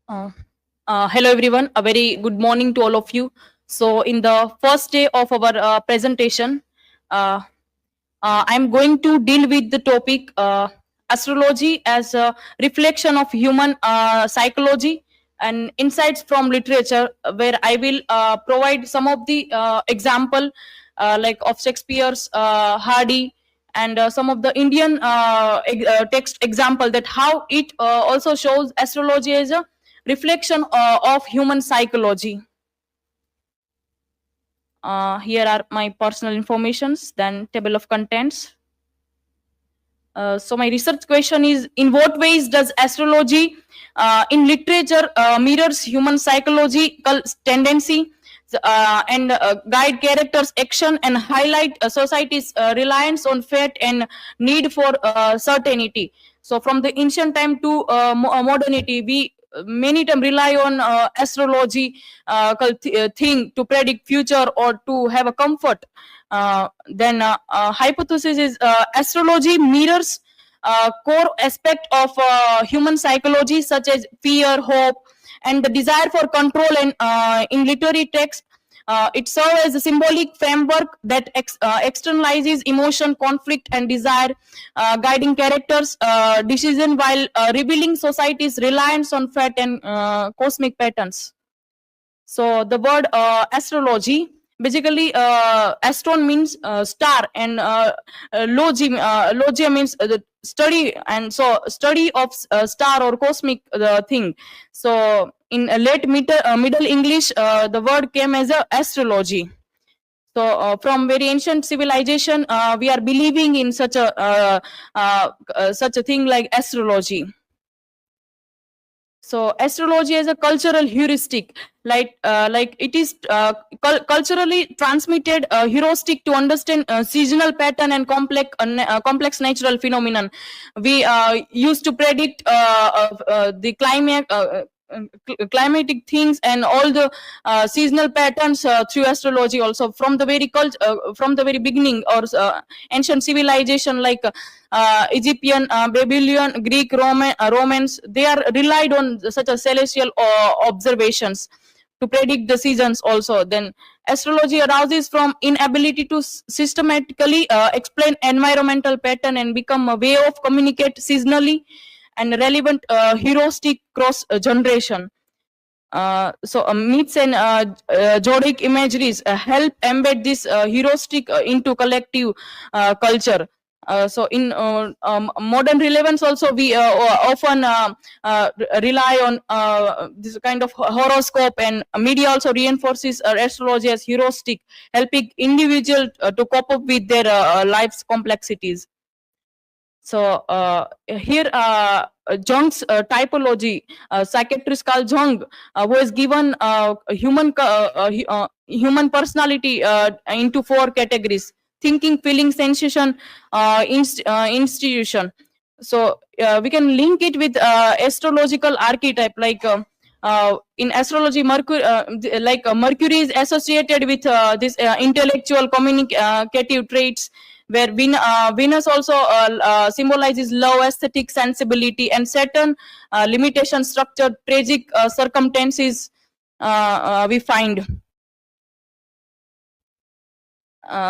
Uh, Hello everyone, a very good morning to all of you. So in the first day of our presentation, uh, I'm going to deal with the topic astrology as a reflection of human psychology and insights from literature, where I will provide some of the example like of Shakespeare's Hardy and some of the Indian text example, that how it also shows astrology as a reflection of human psychology. Here are my personal informations, then table of contents. So my research question is: in what ways does astrology in literature mirrors human psychological tendency and guide characters action and highlight society's reliance on fate and need for certainty? So from the ancient time to modernity, we many time rely on astrology thing to predict future or to have a comfort. Then hypothesis is astrology mirrors core aspect of human psychology, such as fear, hope, and the desire for control. And in literary text, it serves as a symbolic framework that externalizes emotion, conflict, and desire, guiding characters' decision while revealing society's reliance on fate and cosmic patterns. So the word astrology, basically astron means star, and logia means the study, and so study of star or cosmic thing. So in late middle English, the word came as a astrology. So from very ancient civilization, we are believing in such a thing like astrology. So astrology is a cultural heuristic, like it is culturally transmitted heuristic to understand seasonal pattern and complex natural phenomenon. We used to predict the climate. Climatic things and all the seasonal patterns through astrology also, from the from the very beginning, or ancient civilization like Egyptian, Babylon, Greek, Romans, they are relied on such a celestial observations to predict the seasons also. Then astrology arises from inability to systematically explain environmental pattern and become a way of communicate seasonally and relevant heuristic cross generation. So myths and Zodiac imageries help embed this heuristic into collective culture. So in modern relevance also, we often rely on this kind of horoscope, and media also reinforces astrology as heuristic, helping individual to cope up with their life's complexities. So here Jung's typology, psychiatrist Carl Jung was given human personality into four categories: thinking, feeling, sensation, institution. So we can link it with astrological archetype, like in astrology, Mercury is associated with this intellectual communicative traits, where Venus also symbolizes love, aesthetic sensibility, and Saturn limitation, structure, tragic circumstances we find.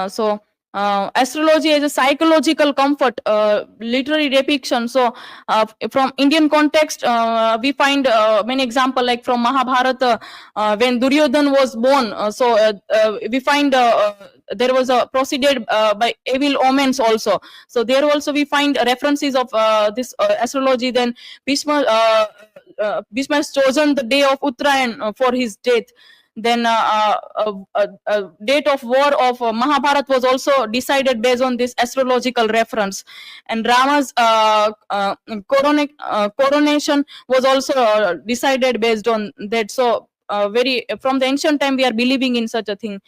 So astrology is a psychological comfort literary depiction. So from Indian context, we find many example, like from Mahabharata, when Duryodhan was born. We find there was a proceeded by evil omens also. So there also we find references of this astrology. Then Bhishma is chosen the day of Uttarayan for his death. Then date of war of Mahabharat was also decided based on this astrological reference, and Rama's coronation was also decided based on that. So very from the ancient time we are believing in such a thing.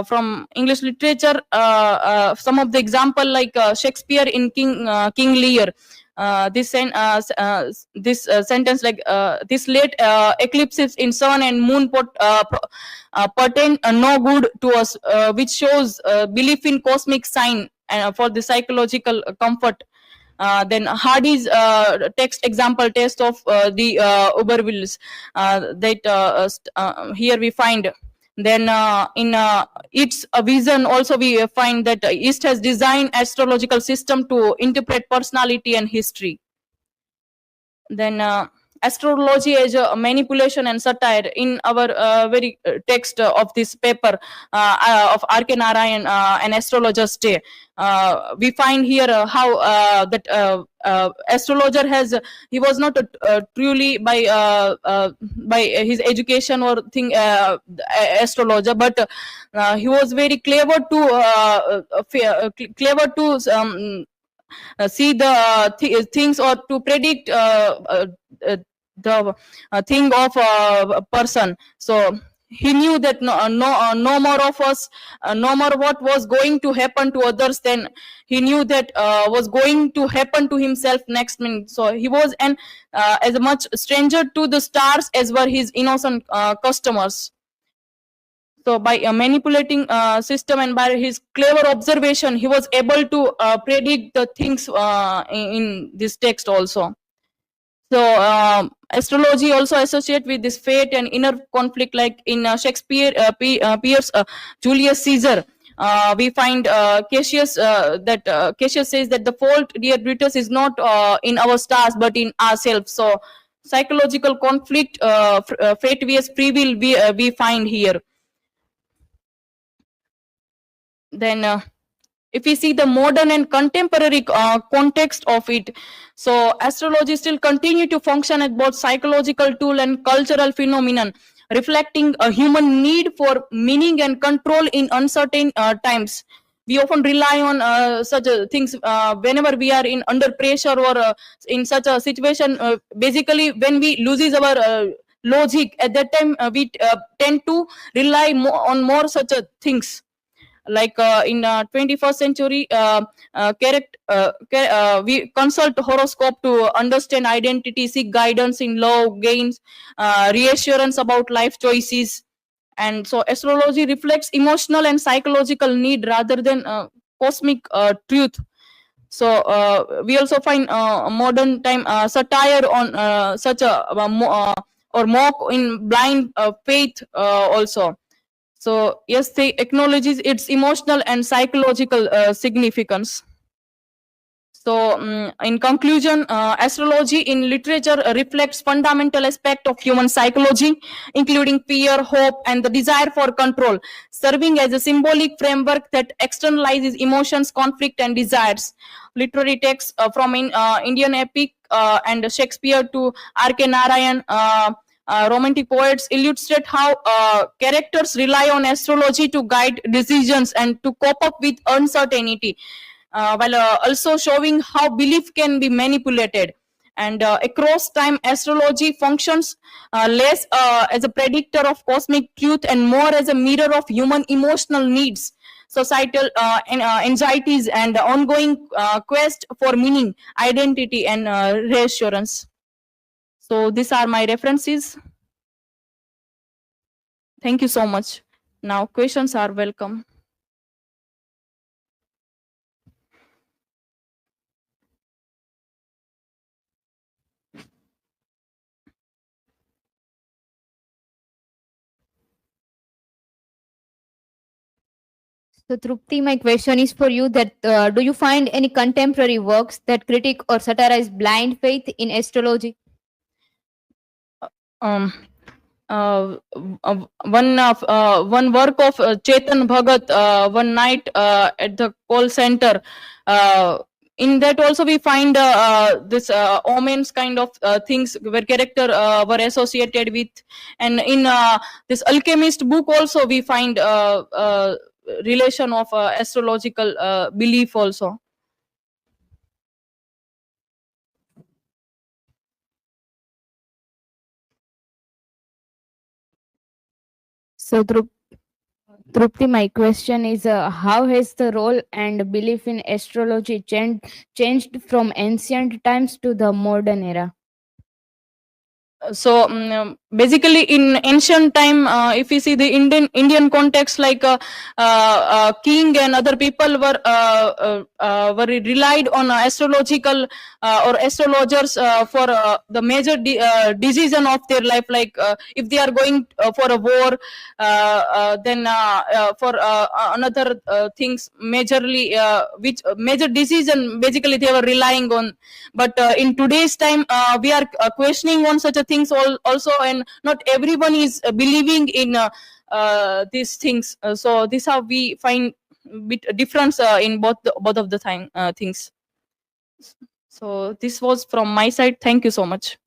From English literature, some of the example, like Shakespeare in King Lear. This sentence, like this late eclipses in sun and moon pertain no good to us, which shows belief in cosmic sign for the psychological comfort. Then Hardy's text example test of the Ubervilles, here we find. Then in its vision also we find that East has designed astrological system to interpret personality and history. Then astrology as a manipulation and satire in our very text of this paper of R.K. Narayan, an astrologer's day. We find here how that astrologer has he was not truly by his education or thing astrologer, but he was very clever to clever to see the things or to predict uh, the thing of a person. So he knew that no more of us, no more what was going to happen to others, then he knew that was going to happen to himself next minute. So he was an as much stranger to the stars as were his innocent customers. So by manipulating system and by his clever observation, he was able to predict the things in this text also. So astrology also associate with this fate and inner conflict, like in Shakespeare, Pierce, Julius Caesar. We find Cassius that Cassius says that the fault, dear Brutus, is not in our stars but in ourselves. So psychological conflict, fate vs free will, we find here. Then if we see the modern and contemporary context of it, so astrology still continue to function as both psychological tool and cultural phenomenon, reflecting a human need for meaning and control in uncertain times. We often rely on such things whenever we are in under pressure or in such a situation. Basically, when we loses our logic, at that time we tend to rely on more such things, like in 21st century we consult horoscope to understand identity, seek guidance in love, gains reassurance about life choices. And so astrology reflects emotional and psychological need rather than cosmic truth. So we also find modern time satire on such a or mock in blind faith also. So yes, they acknowledges its emotional and psychological significance. So in conclusion, astrology in literature reflects fundamental aspect of human psychology, including fear, hope, and the desire for control, serving as a symbolic framework that externalizes emotions, conflict, and desires. Literary texts from Indian epic and Shakespeare to R.K. Narayan, romantic poets illustrate how characters rely on astrology to guide decisions and to cope up with uncertainty, while also showing how belief can be manipulated. And across time, astrology functions less as a predictor of cosmic truth and more as a mirror of human emotional needs, societal anxieties, and ongoing quest for meaning, identity, and reassurance. So these are my references. Thank you so much. Now questions are welcome. So, Trupti, my question is for you that do you find any contemporary works that critique or satirize blind faith in astrology? Um, one work of Chetan Bhagat, one night at the call center. In that also we find this omens kind of things where character were associated with, and in this alchemist book also we find relation of astrological belief also. So, Trupti, my question is how has the role and belief in astrology changed from ancient times to the modern era? So basically in ancient time, if you see the Indian context, like king and other people were relied on astrological or astrologers for the major decision of their life, like if they are going for a war, then for another things majorly, which major decision basically they were relying on. But in today's time, we are questioning on such a things also, and not everyone is believing in these things. So this how we find bit difference in both of the time things. So this was from my side. Thank you so much.